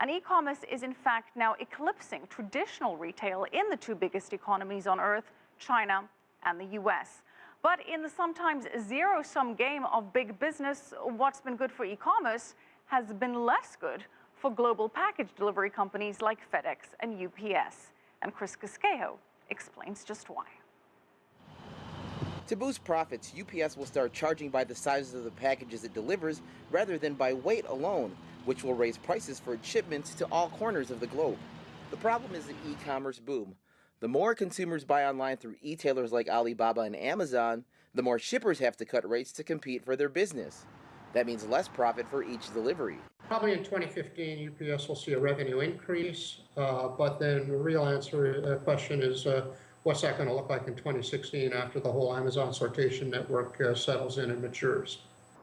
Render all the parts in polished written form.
And e-commerce is in fact now eclipsing traditional retail in the two biggest economies on earth, China and the US. But in the sometimes zero-sum game of big business, what's been good for e-commerce has been less good for global package delivery companies like FedEx and UPS. And Chris Casquejo explains just why. To boost profits, UPS will start charging by the size of the packages it delivers rather than by weight alone, which will raise prices for its shipments to all corners of the globe. The problem is the e-commerce boom. The more consumers buy online through e-tailers like Alibaba and Amazon, the more shippers have to cut rates to compete for their business. That means less profit for each delivery. Probably in 2015, UPS will see a revenue increase, but then the real question is, what's that going to look like in 2016 after the whole Amazon sortation network settles in and matures?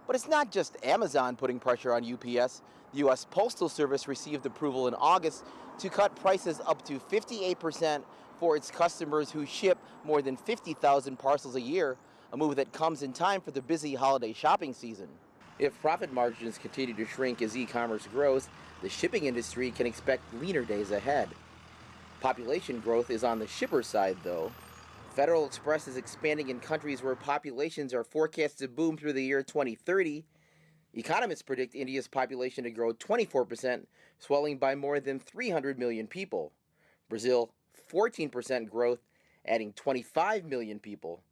But it's not just Amazon putting pressure on UPS. The U.S. Postal Service received approval in August to cut prices up to 58% for its customers who ship more than 50,000 parcels a year, a move that comes in time for the busy holiday shopping season. If profit margins continue to shrink as e-commerce grows, the shipping industry can expect leaner days ahead. Population growth is on the shipper side, though. Federal Express is expanding in countries where populations are forecast to boom through the year 2030. Economists predict India's population to grow 24%, swelling by more than 300 million people. Brazil, 14% growth, adding 25 million people.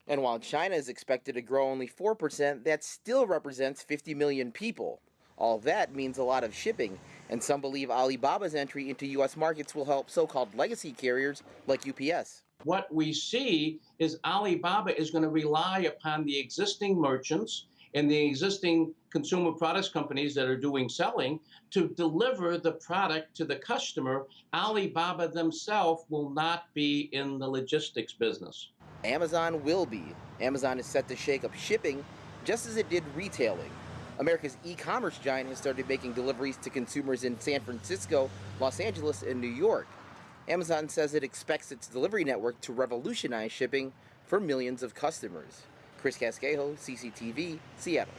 And while China is expected to grow only 4%, that still represents 50 million people. All that means a lot of shipping, and some believe Alibaba's entry into U.S. markets will help so-called legacy carriers like UPS. What we see is Alibaba is going to rely upon the existing merchants and the existing consumer products companies that are doing selling to deliver the product to the customer. Alibaba themselves will not be in the logistics business. Amazon will be. Amazon is set to shake up shipping just as it did retailing. America's e-commerce giant has started making deliveries to consumers in San Francisco, Los Angeles, and New York. Amazon says it expects its delivery network to revolutionize shipping for millions of customers. Chris Casquejo, CCTV, Seattle.